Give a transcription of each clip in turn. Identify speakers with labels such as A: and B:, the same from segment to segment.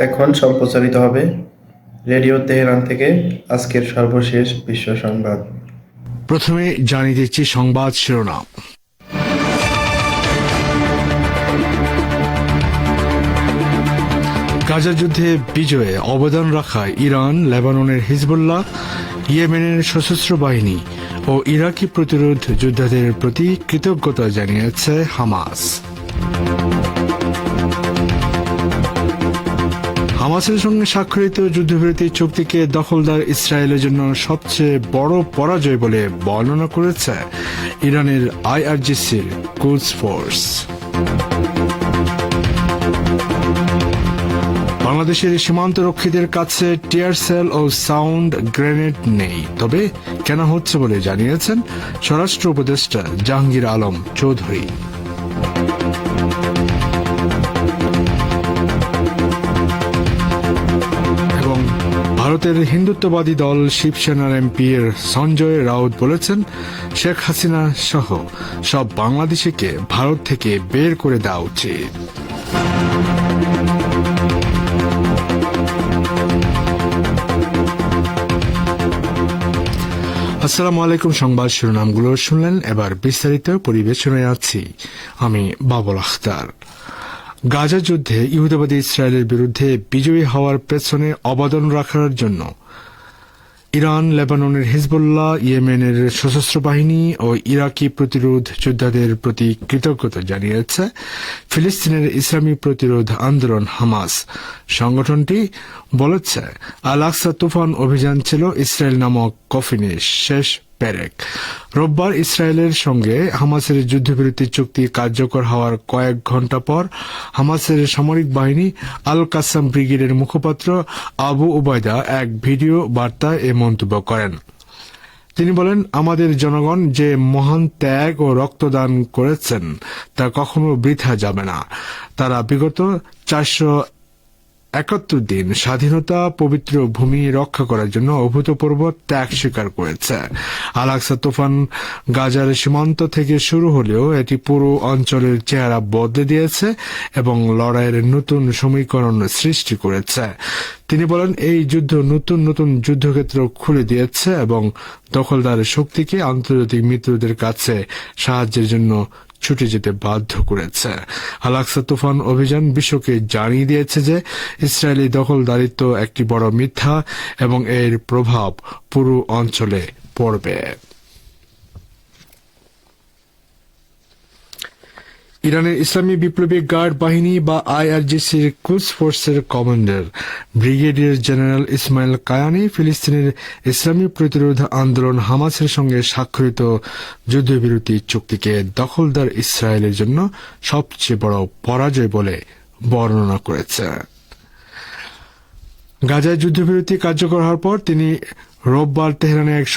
A: এখন সম্প্রচারিত হবে রেডিও তেহরান থেকে আজকের সর্বশেষ বিশ্ব সংবাদ।
B: প্রথমে জানিয়ে দিচ্ছি সংবাদ শিরোনাম। গাজা যুদ্ধে বিজয়ে অবদান রাখায় ইরান, লেবাননের হিজবুল্লাহ, ইয়েমেনের সশস্ত্র বাহিনী ও ইরাকি প্রতিরোধ যোদ্ধাদের প্রতি কৃতজ্ঞতা জানিয়েছে হামাস। হামাসের সঙ্গে স্বাক্ষরিত যুদ্ধবিরতি চুক্তিকে দখলদার ইসরায়েলের জন্য সবচেয়ে বড় পরাজয় বলে বর্ণনা করেছে ইরানের আইআরজিসির কুদস ফোর্স। বাংলাদেশের সীমান্ত রক্ষীদের কাছে টিয়ার সেল ও সাউন্ড গ্রেনেড নেই, তবে কেন হচ্ছে বলে জানিয়েছেন স্বরাষ্ট্র উপদেষ্টা জাহাঙ্গীর আলম চৌধুরী। এবং ভারতের হিন্দুত্ববাদী দল শিবসেনার এমপি সঞ্জয় রাউত বলেছেন, শেখ হাসিনা সহ সব বাংলাদেশিকে ভারত থেকে বের করে দেওয়া উচিত। আসসালামু আলাইকুম। সংবাদ শিরোনামগুলো শুনলেন, এবার বিস্তারিত পরিবেশনায় আছি আমি বাবুল আখতার। গাজা যুদ্ধে ইহুদিবাদী ইসরায়েলের বিরুদ্ধে বিজয়ী হওয়ার পেছনে অবদান রাখার জন্য ইরান, লেবাননের হিজবুল্লাহ, ইয়েমেনের সশস্ত্র বাহিনী ও ইরাকি প্রতিরোধ যোদ্ধাদের প্রতি কৃতজ্ঞতা জানিয়েছে ফিলিস্তিনের ইসলামী প্রতিরোধ আন্দোলন হামাস। সংগঠনটি বলেছে, আল আকসা তুফান অভিযান ছিল ইসরায়েল নামক কফিনের শেষ পেরেক। রোববার ইসরায়েলের সঙ্গে হামাসের যুদ্ধবিরতি চুক্তি কার্যকর হওয়ার কয়েক ঘণ্টা পর হামাসের সামরিক বাহিনী আল কাসাম ব্রিগেডের মুখপাত্র আবু উবায়দা এক ভিডিও বার্তায় এ মন্তব্য করেন। তিনি বলেন, আমাদের জনগণ যে মহান ত্যাগ ও রক্তদান করেছেন তা কখনো বৃথা যাবে না। তারা বিগত 471 দিন স্বাধীনতা পবিত্র ভূমি রক্ষা করার জন্য অভূতপূর্ব ত্যাগ স্বীকার করেছে। আল আকসা তুফান গাজার সীমান্ত থেকে শুরু হলেও এটি পুরো অঞ্চলের চেহারা বদলে দিয়েছে এবং লড়াইয়ের নতুন সমীকরণ সৃষ্টি করেছে। তিনি বলেন, এই যুদ্ধ নতুন নতুন যুদ্ধক্ষেত্র খুলে দিয়েছে এবং দখলদার শক্তিকে আন্তর্জাতিক মিত্রদের কাছে সাহায্যের জন্য ছুটে যেতে বাধ্য করেছে। আল আকসা তুফান অভিযান বিশ্বকে জানিয়ে দিয়েছে যে ইসরায়েলি দখলদারিত্ব একটি বড় মিথ্যা এবং এর প্রভাব পুরো অঞ্চলে পড়বে। ইরানের ইসলামী বিপ্লবী গার্ড বাহিনী বা আইআরজিসির কুদস ফোর্সের commander brigadier general Ismail Kayani ফিলিস্তিনের ইসলামী প্রতিরোধ আন্দোলন হামাসের সঙ্গে স্বাক্ষরিত যুদ্ধবিরতি চুক্তিকে দখলদার ইসরায়েলের জন্য সবচেয়ে বড় পরাজয় বলে বর্ণনা করেছে। গাজায় যুদ্ধবিরতি কার্যকর হওয়ার পর তিনি রোববার তেহরানে এক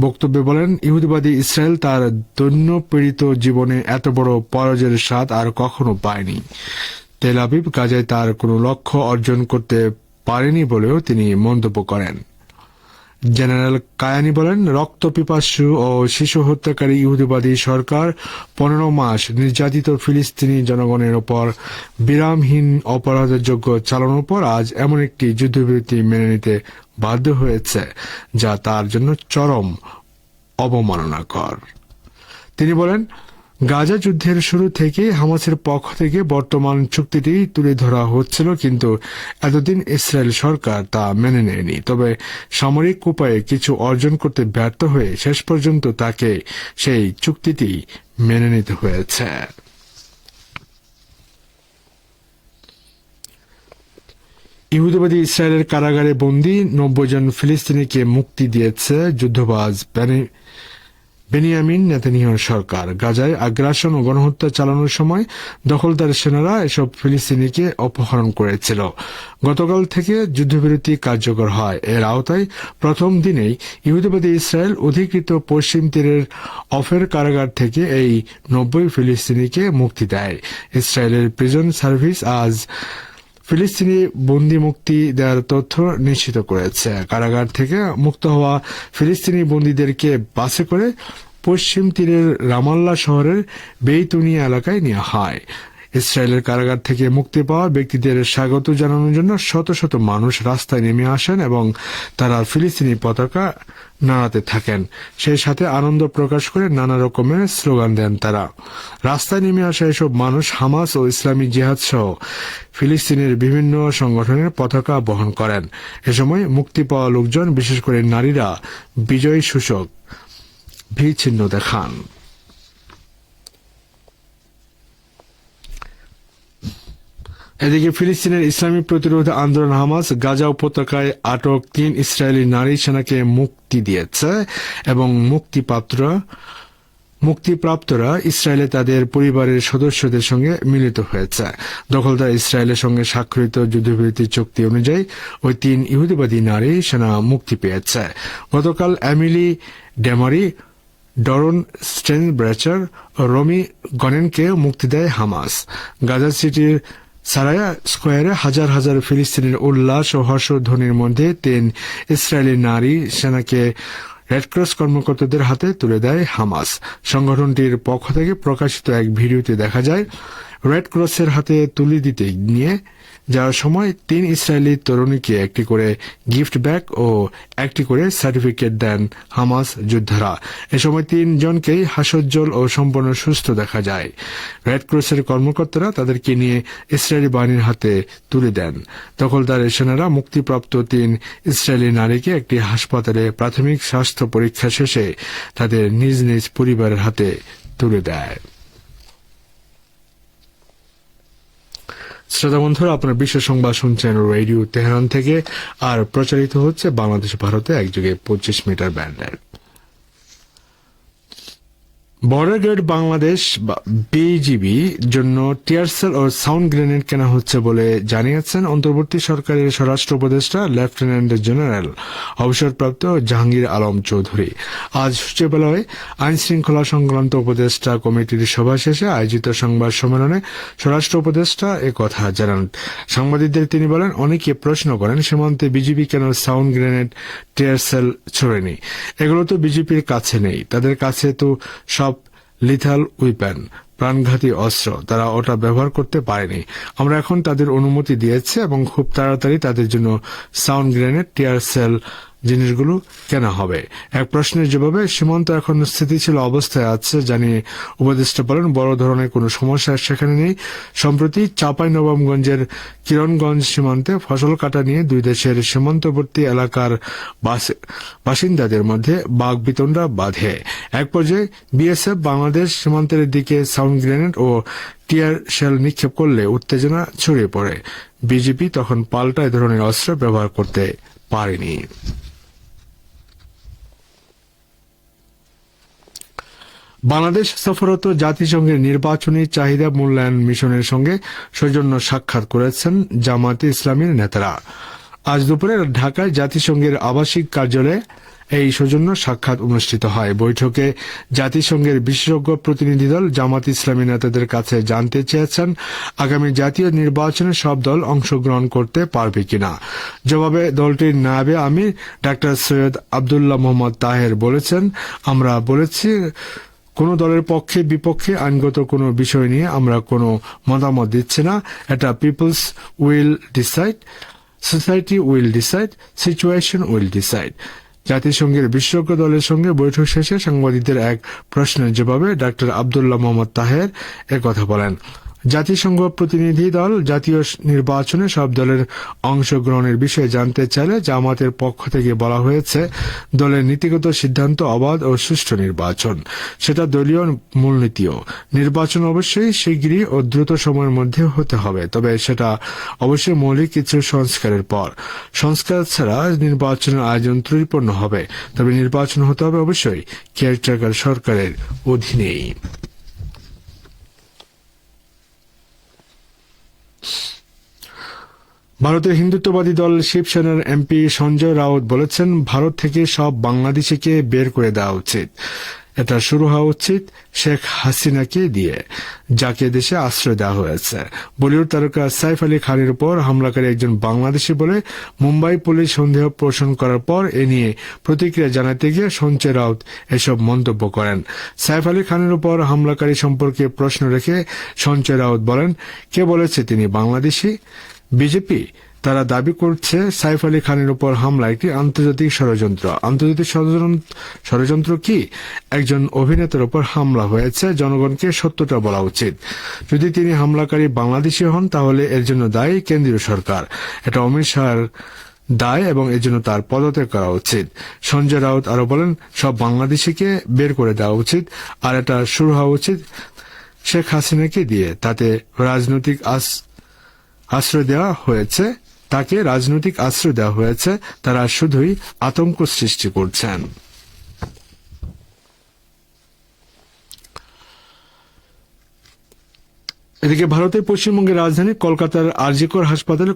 B: বক্তব্যে বলেন, ইহুদিবাদী ইসরায়েল তার দৈন্য পীড়িত জীবনে এত বড় পরাজয়ের স্বাদ আর কখনো পায়নি। তেল আবিব গাজায় তার কোনো লক্ষ্য অর্জন করতে পারেনি বলেও তিনি মন্তব্য করেন। জেনারেল কায়ানি বলেন, রক্তপিপাসু ও শিশু হত্যাকারী ইহুদিবাদী সরকার 15 মাস নির্যাতিত ফিলিস্তিনি জনগণের ওপর বিরামহীন অপরাধের যোগ্য চালানোর পর আজ এমন একটি যুদ্ধবিরতি মেনে নিতে বাধ্য হয়েছে যা তার জন্য চরম অবমাননাকর। তিনি বলেন, গাজা যুদ্ধের শুরু থেকে হামাসের পক্ষ থেকে বর্তমান চুক্তিটি তুলে ধরা হচ্ছিল, কিন্তু এতদিন ইসরায়েল সরকার তা মেনে নেয়নি। তবে সামরিক উপায়ে কিছু অর্জন করতে ব্যর্থ হয়ে শেষ পর্যন্ত তাকে সেই চুক্তিটি মেনে নিতে হয়েছে। ইহুদিবাদী ইসরায়েলের কারাগারে বন্দী 90 জন ফিলিস্তিনিকে মুক্তি দিয়েছে যুদ্ধবাজ বেনিয়ামিন নেতানিয়াহুর সরকার। গাজায় আগ্রাসন ও গণহত্যা চালানোর সময় দখলদার সেনারা এসব ফিলিস্তিনিকে অপহরণ করেছিল। গতকাল থেকে যুদ্ধবিরতি কার্যকর হয়। এর আওতায় প্রথম দিনেই ইহুদিবাদী ইসরায়েল অধিকৃত পশ্চিম তীরের অফের কারাগার থেকে এই 90 ফিলিস্তিনিকে মুক্তি দেয়। ইসরায়েলের প্রিজন সার্ভিস আজ ফিলিস্তিনি বন্দী মুক্তি দেওয়ার তথ্য নিশ্চিত করেছে। কারাগার থেকে মুক্ত হওয়া ফিলিস্তিনি বন্দীদেরকে বাসে করে পশ্চিম তীরের রামাল্লা শহরের বেইতুনিয়া এলাকায় নেওয়া হয়। ইসরায়েলের কারাগার থেকে মুক্তি পাওয়া ব্যক্তিদের স্বাগত জানানোর জন্য শত শত মানুষ রাস্তায় নেমে আসেন এবং তারা ফিলিস্তিনি পতাকা নাড়াতে থাকেন। সেই সাথে আনন্দ প্রকাশ করে নানা রকমের স্লোগান দেন তারা। রাস্তায় নেমে আসা এসব মানুষ হামাস ও ইসলামী জিহাদ সহ ফিলিস্তিনের বিভিন্ন সংগঠনের পতাকা বহন করেন। এ সময় মুক্তি পাওয়া লোকজন, বিশেষ করে নারীরা, বিজয়ী সূচক ভি চিহ্ন দেখান। এদিকে ফিলিস্তিনের ইসলামী প্রতিরোধ আন্দোলন হামাস গাজা উপত্যকায় আটক 3 ইসরায়েলি নারী সেনাকে মুক্তি দিয়েছে এবং মুক্তিপ্রাপ্তরা ইসরায়েলে তাদের পরিবারের সদস্যদের সঙ্গে মিলিত হয়েছে। দখলদার ইসরায়েলের সঙ্গে স্বাক্ষরিত যুদ্ধবিরতি চুক্তি অনুযায়ী ওই 3 ইহুদিবাদী নারী সেনা মুক্তি পেয়েছে। গতকাল এমিলি ডেমারি, ডরন স্টেনব্রেচার ও রমি গনেনকে মুক্তি দেয় হামাস। গাজা সিটির সারায়া স্কোয়ারে হাজার হাজার ফিলিস্তিনের উল্লাস ও হর্ষধ্বনির মধ্যে 3 ইসরায়েলি নারী সেনাকে রেডক্রস কর্মকর্তাদের হাতে তুলে দেয় হামাস। সংগঠনটির পক্ষ থেকে প্রকাশিত এক ভিডিওতে দেখা যায়, রেড ক্রসের হাতে তুলে দিতে নিয়ে যাওয়ার সময় 3 ইসরায়েলি তরুণীকে একটি করে গিফট ব্যাগ ও একটি করে সার্টিফিকেট দেন হামাস যোদ্ধারা। এ সময় 3 জনকেই হাস্যোজ্জ্বল ও সম্পূর্ণ সুস্থ দেখা যায়। রেড ক্রসের কর্মকর্তারা তাদেরকে নিয়ে ইসরায়েলি বাহিনীর হাতে তুলে দেন। দখলদার সেনারা মুক্তিপ্রাপ্ত 3 ইসরায়েলি নারীকে একটি হাসপাতালে প্রাথমিক স্বাস্থ্য পরীক্ষা শেষে তাদের নিজ নিজ পরিবারের হাতে তুলে দেয়। শ্রোতা বন্ধুরা, আপনার বিশ্ব সংবাদ শুনছেন রেডিও তেহরান থেকে, আর প্রচারিত হচ্ছে বাংলাদেশ ভারতে একযোগে 25 মিটার ব্যান্ডে। বর্ডার গার্ড বাংলাদেশ বিজিবি জন্য টিয়ারসেল ও সাউন্ড গ্রেনেড কেনা হচ্ছে বলে জানিয়েছেন অন্তর্বর্তী সরকারের স্বরাষ্ট্র উপদেষ্টা লেফটেন্যান্ট জেনারেল অবসরপ্রাপ্ত জাহাঙ্গীর আলম চৌধুরী। আজ সচিবালয়ে আইন শৃঙ্খলা সংক্রান্ত উপদেষ্টা কমিটির সভা শেষে আয়োজিত সংবাদ সম্মেলনে স্বরাষ্ট্র উপদেষ্টা একথা জানান। সাংবাদিকদের তিনি বলেন, অনেকে প্রশ্ন করেন সীমান্তে বিজিবি কেন সাউন্ড গ্রেনেড, টিয়ারসেল ছোড়েনি। এগুলো তো বিজেপির কাছে নেই, তাদের কাছে তো সব লিথাল উইপেন, প্রাণঘাতী অস্ত্র, তারা ওটা ব্যবহার করতে পারেনি। আমরা এখন তাদের অনুমতি দিয়েছি এবং খুব তাড়াতাড়ি তাদের জন্য সাউন্ড গ্রেনেড, টিয়ার সেল জিনিসগুলো কেনা হবে। এক প্রশ্নের জবাবে সীমান্ত এখন স্থিতিশীল অবস্থায় আছে জানিয়ে উপদেষ্টা বলেন, বড় ধরনের কোনো সমস্যা সেখানে নেই। সম্প্রতি চাঁপাইনবাবগঞ্জের কিরণগঞ্জ সীমান্তে ফসল কাটা নিয়ে 2 দেশের সীমান্তবর্তী এলাকার বাসিন্দাদের মধ্যে বাকবিতণ্ডা বাধে। এক পর্যায়ে বিএসএফ বাংলাদেশ সীমান্তের দিকে সাউন্ড গ্রেনেড ও টিয়ার শেল নিক্ষেপ করলে উত্তেজনা ছড়িয়ে পড়ে। বিজেপি তখন পাল্টা এ ধরনের অস্ত্র ব্যবহার করতে পারেনি। বাংলাদেশ সফররত জাতিসংঘের নির্বাচনী চাহিদা মূল্যায়ন মিশনের সঙ্গে সৌজন্য সাক্ষাৎ করেছেন জামায়াতে ইসলামীর নেতারা। আজ দুপুরে ঢাকায় জাতিসংঘের আবাসিক কার্যালয়ে এই সৌজন্য সাক্ষাৎ অনুষ্ঠিত হয়। বৈঠকে জাতিসংঘের বিশেষজ্ঞ প্রতিনিধি দল জামায়াতে ইসলামী নেতাদের কাছে জানতে চেয়েছেন আগামী জাতীয় নির্বাচনে সব দল অংশগ্রহণ করতে পারবে কিনা। জবাবে দলটির নায়েবে আমির ডাক্তার সৈয়দ আব্দুল্লাহ মোহাম্মদ তাহের বলেছেন, আমরা বলেছি কোন দলের পক্ষে বিপক্ষে আইনগত কোনো বিষয় নিয়ে আমরা কোনো মতামত দিচ্ছি না। এটা peoples will decide, society will decide, situation will decide. জাতিসংঘের বিশেষজ্ঞ দলের সঙ্গে বৈঠক শেষে সাংবাদিকদের এক প্রশ্নের জবাবে ডাক্তার আব্দুল্লাহ মোহাম্মদ তাহের একথা বলেন। জাতিসংঘ প্রতিনিধি দল জাতীয় নির্বাচনে সব দলের অংশগ্রহণের বিষয়ে জানতে চাইলে জামাতের পক্ষ থেকে বলা হয়েছে, দলের নীতিগত সিদ্ধান্ত অবাধ ও সুষ্ঠু নির্বাচন, সেটা দলীয় মূলনীতিও। নির্বাচন অবশ্যই শীঘ্রই ও দ্রুত সময়ের মধ্যে হতে হবে, তবে সেটা অবশ্যই মৌলিক কিছু সংস্কারের পর। সংস্কার ছাড়া নির্বাচনের আয়োজন ত্রুটিপূর্ণ হবে, তবে নির্বাচন হতে হবে অবশ্যই কেয়ারটেকার সরকারের অধীনেই। ভারতের হিন্দুত্ববাদী দল শিবসেনার এমপি সঞ্জয় রাউত বলেছেন, ভারত থেকে সব বাংলাদেশিকে বের করে দেওয়া উচিত। এটা শুরু হওয়া উচিত শেখ হাসিনাকে দিয়ে, যাকে দেশে আশ্রয় দেওয়া হয়েছে। বলিউড তারকা সাইফ আলী খানের উপর হামলাকারী একজন বাংলাদেশি বলে মুম্বাই পুলিশ সন্দেহ পোষণ করার পর এ নিয়ে প্রতিক্রিয়া জানাতে গিয়ে সঞ্জয় রাউত এসব মন্তব্য করেন। সাইফ আলী খানের উপর হামলাকারী সম্পর্কে প্রশ্ন রেখে সঞ্জয় রাউত বলেন, কে বলেছে তিনি বাংলাদেশি? বিজেপি। তারা দাবি করছে সাইফ আলী খানের উপর হামলা একটি আন্তর্জাতিক ষড়যন্ত্র। আন্তর্জাতিক ষড়যন্ত্র কি? একজন অভিনেতার উপর হামলা হয়েছে, জনগণকে সত্যটা বলা উচিত। যদি তিনি হামলাকারী বাংলাদেশি হন তাহলে এর জন্য দায়ী কেন্দ্রীয় সরকার। এটা অমিত শাহর দায় এবং এর জন্য তার পদত্যাগ করা উচিত। সঞ্জয় রাউত আরো বলেন, সব বাংলাদেশিকে বের করে দেওয়া উচিত, আর এটা শুরু হওয়া উচিত শেখ হাসিনাকে দিয়ে। তাতে রাজনৈতিক আশ্রয় দেওয়া হয়েছে, তাকে রাজনৈতিক আশ্রয় দেওয়া হয়েছে, তারা শুধুই আতঙ্ক সৃষ্টি করছেন। এদিকে ভারতের পশ্চিমবঙ্গের রাজধানী কলকাতার আরজিকর হাসপাতালে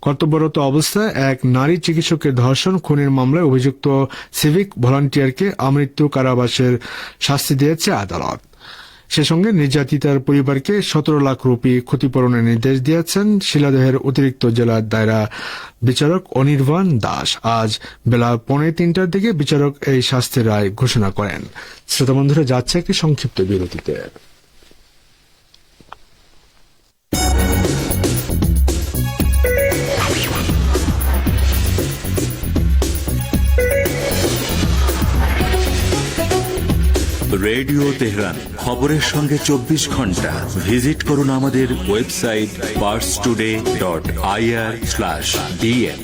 B: কর্তব্যরত অবস্থায় এক নারী চিকিৎসকের ধর্ষণ খুনের মামলায় অভিযুক্ত সিভিক ভলান্টিয়ারকে আমৃত্যু কারাবাসের শাস্তি দিয়েছে আদালত। সে সঙ্গে নির্যাতিতার পরিবারকে 17 লাখ রুপি ক্ষতিপূরণের নির্দেশ দিয়েছেন শিলাদহের অতিরিক্ত জেলা দায়রা বিচারক অনির্বাণ দাস। আজ বেলা 2:45টার দিকে বিচারক এই শাস্তির রায় ঘোষণা করেন। শ্রোতা বন্ধুরা, যাচ্ছে একটি সংক্ষিপ্ত বিরতিতে।
C: রেডিও তেহরান, খবরের সঙ্গে 24 ঘন্টা। ভিজিট করুন আমাদের ওয়েবসাইট parstoday.ir/dn।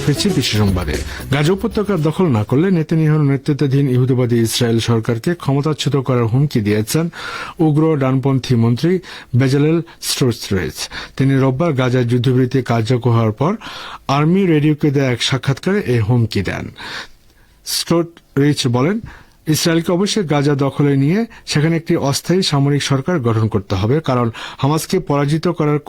B: ফিরছি বিশ্ব সংবাদে। গাজা উপত্যকার দখল না করলে নেতানিয়াহুর নেতৃত্বাধীন ইহুদিবাদী ইসরায়েল সরকারকে ক্ষমতাচ্যুত করার হুমকি দিয়েছেন উগ্র ডানপন্থী মন্ত্রী বেজালেল স্টোটরিচ। তিনি রোববার গাজার যুদ্ধবিরতি কার্যকর হওয়ার পর আর্মি রেডিওকে দেয়া এক সাক্ষাৎকারে এই হুমকি দেন। স্টোটরিচ বলেন, ইসরায়েলকে অবশ্যই গাজা দখলে নিয়ে সেখানে একটি অস্থায়ী সামরিক সরকার গঠন করতে হবে, কারণ হামাসকে পরাজিত করার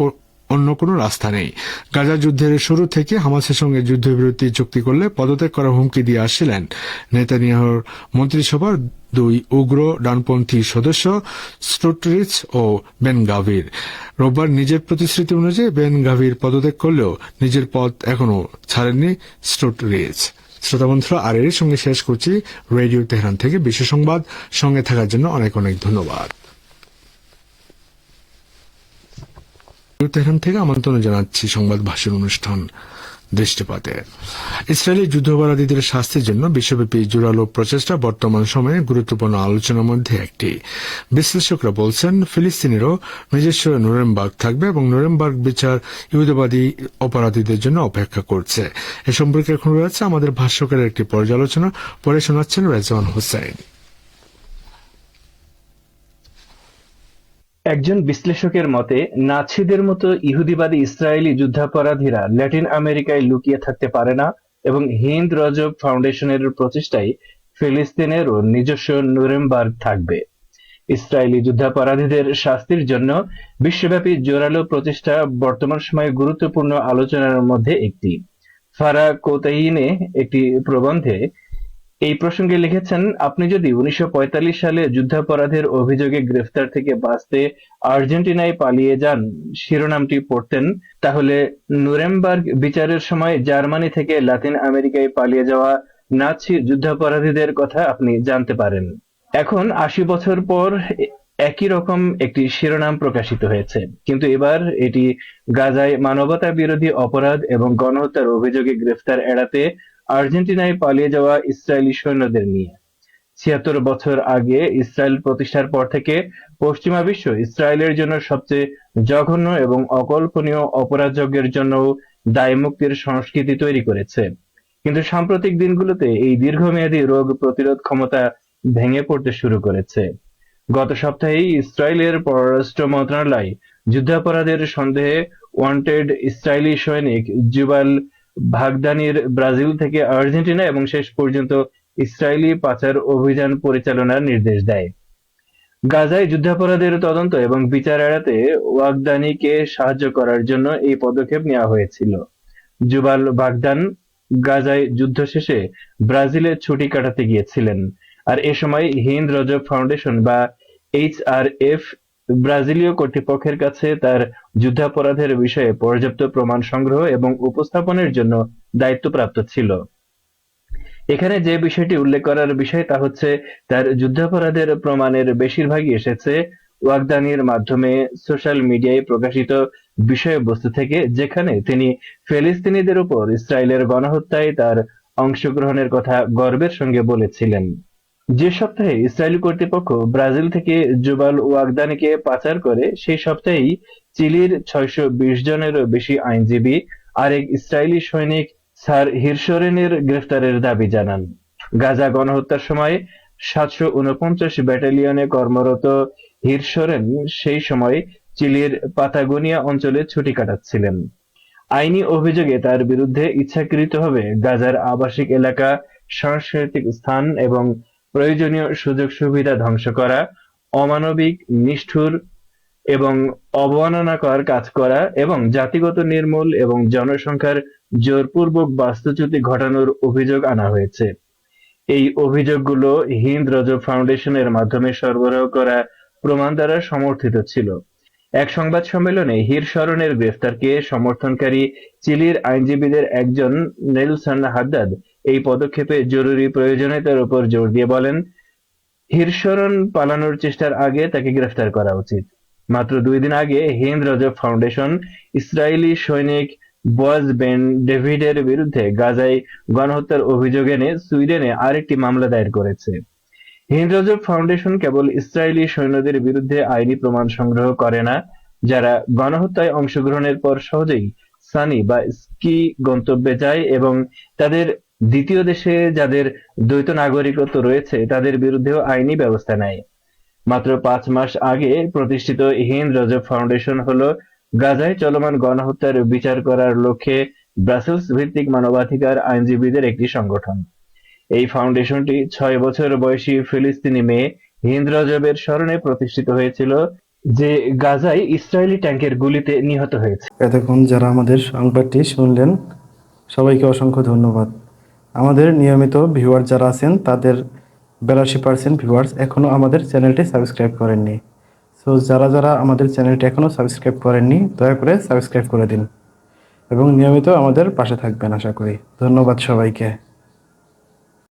B: অন্য কোনো রাস্তা নেই। গাজা যুদ্ধের শুরু থেকে হামাসের সঙ্গে যুদ্ধবিরতি চুক্তি করলে পদত্যাগ করার হুমকি দিয়ে আসছিলেন নেতানিয়াহুর মন্ত্রিসভার 2 উগ্র ডানপন্থী সদস্য স্টোটরিচ ও বেন গাভির। রোববার নিজের প্রতিশ্রুতি অনুযায়ী বেন গাভির পদত্যাগ করলেও নিজের পদ এখনো ছাড়েননি স্টোটরিচ। শ্রোতা বন্ধুরা, আর এর সঙ্গে শেষ করছি রেডিও তেহরান থেকে বিশ্ব সংবাদ। সঙ্গে থাকার জন্য অনেক অনেক ধন্যবাদ। তেহরান থেকে আমন্ত্রণ জানাচ্ছি সংবাদ ভাষণ অনুষ্ঠান দৃষ্টিপাতে। ইসরায়েলি যুদ্ধাপরাধীদের শাস্তির জন্য বিশ্বব্যাপী জোরালো প্রচেষ্টা বর্তমান সময়ে গুরুত্বপূর্ণ আলোচনার মধ্যে একটি। বিশ্লেষকরা বলছেন, ফিলিস্তিনেরও নিজস্ব নুরেমবার্গ থাকবে এবং নুরেমবার্গ বিচার ইহুদিবাদী অপরাধীদের জন্য অপেক্ষা করছে। এ সম্পর্কে এখন রয়েছে আমাদের ভাষ্যকারের একটি পর্যালোচনা, পরে শোনাচ্ছেন রেজওয়ান হোসেন।
D: একজন বিশ্লেষকের মতে, নাৎসিদের মতো ইহুদিবাদী ইসরায়েলি যুদ্ধাপরাধীরা ল্যাটিন আমেরিকায় লুকিয়ে থাকতে পারে না এবং হিন্দ রজব ফাউন্ডেশনের প্রচেষ্টায় ফিলিস্তিনেরও নিজস্ব নুরেমবার্গ থাকবে। ইসরায়েলি যুদ্ধাপরাধীদের শাস্তির জন্য বিশ্বব্যাপী জোরালো প্রচেষ্টা বর্তমান সময়ে গুরুত্বপূর্ণ আলোচনার মধ্যে একটি। ফারা কোতাইনে একটি প্রবন্ধে এই প্রসঙ্গে লিখেছেন, আপনি যদি 1945 সালে যুদ্ধাপরাধের অভিযোগে গ্রেফতার থেকে বাঁচতে আর্জেন্টিনায় পালিয়ে যান শিরোনামটি পড়তেন, তাহলে নুরেমবার্গ বিচারের সময় জার্মানি থেকে লাতিন আমেরিকায় পালিয়ে যাওয়া নাৎসি যুদ্ধাপরাধীদের কথা আপনি জানতে পারেন। এখন 80 বছর পর একই রকম একটি শিরোনাম প্রকাশিত হয়েছে, কিন্তু এবার এটি গাজায় মানবতা বিরোধী অপরাধ এবং গণহত্যার অভিযোগে গ্রেফতার এড়াতে আর্জেন্টিনায় পালিয়ে যাওয়া ইসরায়েলি সৈন্যদের নিয়ে। 76 বছর আগে ইসরায়েল প্রতিষ্ঠার পর থেকে পশ্চিমা বিশ্ব ইসরায়েলের জন্য সবচেয়ে জঘন্য এবং অকল্পনীয় অপরাধযজ্ঞের জন্য দায়মুক্তির সংস্কৃতি তৈরি করেছে। কিন্তু সাম্প্রতিক দিনগুলোতে এই দীর্ঘমেয়াদী রোগ প্রতিরোধ ক্ষমতা ভেঙে পড়তে শুরু করেছে। গত সপ্তাহেই ইসরায়েলের পররাষ্ট্র মন্ত্রণালয় যুদ্ধাপরাধের সন্দেহে ওয়ান্টেড ইসরায়েলি সৈনিক জুবাল ভাগদানির ব্রাজিল থেকে আর্জেন্টিনা এবং শেষ পর্যন্ত ইসরায়েলি পাচার অভিযান পরিচালনার নির্দেশ দেয়। গাজায় যুদ্ধাপরাধের তদন্ত এবং বিচার এড়াতে ওয়াগদানিকে সাহায্য করার জন্য এই পদক্ষেপ নেওয়া হয়েছিল। জুবাল বাগদান গাজায় যুদ্ধ শেষে ব্রাজিলে ছুটি কাটাতে গিয়েছিলেন, আর এ সময় হিন্দ রজব ফাউন্ডেশন বা HRF ব্রাজিলীয় কর্তৃপক্ষের কাছে তার যুদ্ধাপরাধের বিষয়ে পর্যাপ্ত প্রমাণ সংগ্রহ এবং উপস্থাপনের জন্য দায়িত্বপ্রাপ্ত ছিল। এখানে যে বিষয়টি উল্লেখ করার বিষয় তা হচ্ছে তার যুদ্ধাপরাধের প্রমাণের বেশিরভাগই এসেছে ওয়াগদানির মাধ্যমে সোশ্যাল মিডিয়ায় প্রকাশিত বিষয়বস্তু থেকে, যেখানে তিনি ফিলিস্তিনিদের উপর ইসরায়েলের গণহত্যায় তার অংশগ্রহণের কথা গর্বের সঙ্গে বলেছিলেন। যে সপ্তাহে ইসরায়েলি কর্তৃপক্ষ ব্রাজিল থেকে জুবাল ওয়াগদানিকে পাচার করে, সেই সপ্তাহেই চিলির 620 জনেরও বেশি আইনজীবী আরেক ইসরায়েলি সৈনিক স্যার হিরশোরেনের গ্রেফতারের দাবি জানান। গাজা গণহত্যার সময় 749 ব্যাটালিয়নে কর্মরত হিরশোরেন সেই সময় চিলির পাতাগোনিয়া অঞ্চলে ছুটি কাটাচ্ছিলেন। আইনি অভিযোগে তার বিরুদ্ধে ইচ্ছাকৃতভাবে গাজার আবাসিক এলাকা, সাংস্কৃতিক স্থান এবং প্রয়োজনীয় সুযোগ সুবিধা ধ্বংস করা, অমানবিক, নিষ্ঠুর এবং অবমাননাকর কাজ করা এবং জাতিগত নির্মূল এবং জনসংখ্যার জোরপূর্বক বাস্তুচ্যুতি ঘটানোর অভিযোগ আনা হয়েছে। এই অভিযোগগুলো হিন্দ রজব ফাউন্ডেশনের মাধ্যমে সরবরাহ করা প্রমাণ দ্বারা সমর্থিত ছিল। এক সংবাদ সম্মেলনে হিরশরনের গ্রেফতারকে সমর্থনকারী চিলির আইনজীবীদের একজন নেলসন হাদ্দাদ এই পদক্ষেপে জরুরি প্রয়োজনীয়তার উপর জোর দিয়ে বলেন, হিরশরন পালানোর চেষ্টার আগে তাকে গ্রেফতার করা উচিত। মাত্র 2 দিন আগে হিন্দ রজব ফাউন্ডেশন ইসরায়েলি সৈনিক বয়েজ বেন ডেভিডের বিরুদ্ধে গাজায় গণহত্যার অভিযোগ এনে সুইডেনে আরেকটি মামলা দায়ের করেছে। হিন্দ রজব ফাউন্ডেশন কেবল ইসরায়েলি সৈন্যদের বিরুদ্ধে আইনি প্রমাণ সংগ্রহ করে না, যারা গণহত্যায় অংশগ্রহণের পর সহজেই সানি বা স্কি গন্তব্যে যায় এবং তাদের দ্বিতীয় দেশে যাদের দ্বৈত নাগরিকত্ব রয়েছে তাদের বিরুদ্ধেও আইনি ব্যবস্থা নেয়। মাত্র 5 মাস আগে প্রতিষ্ঠিত হিন্দ রজব ফাউন্ডেশন হলো গাজায় চলমান গণহত্যার বিচার করার লক্ষ্যে ব্রাসেলস ভিত্তিক মানবাধিকার আইনজীবীদের একটি সংগঠন। এই ফাউন্ডেশনটি 6 বছর বয়সী ফিলিস্তিনি মেয়ে হিন্দ রজবের স্মরণে প্রতিষ্ঠিত হয়েছিল, যে গাজায় ইসরায়েলি ট্যাঙ্কের গুলিতে নিহত হয়েছে।
A: এতক্ষণ যারা আমাদের সংবাদটি শুনলেন সবাইকে অসংখ্য ধন্যবাদ। আমাদের নিয়মিত ভিউয়ার যারা আছেন তাদের 82% ভিউয়ার্স এখনও আমাদের চ্যানেলটি সাবস্ক্রাইব করেননি। সো যারা যারা আমাদের চ্যানেলটি এখনও সাবস্ক্রাইব করেননি দয়া করে সাবস্ক্রাইব করে দিন এবং নিয়মিত আমাদের পাশে থাকবেন আশা করি। ধন্যবাদ সবাইকে।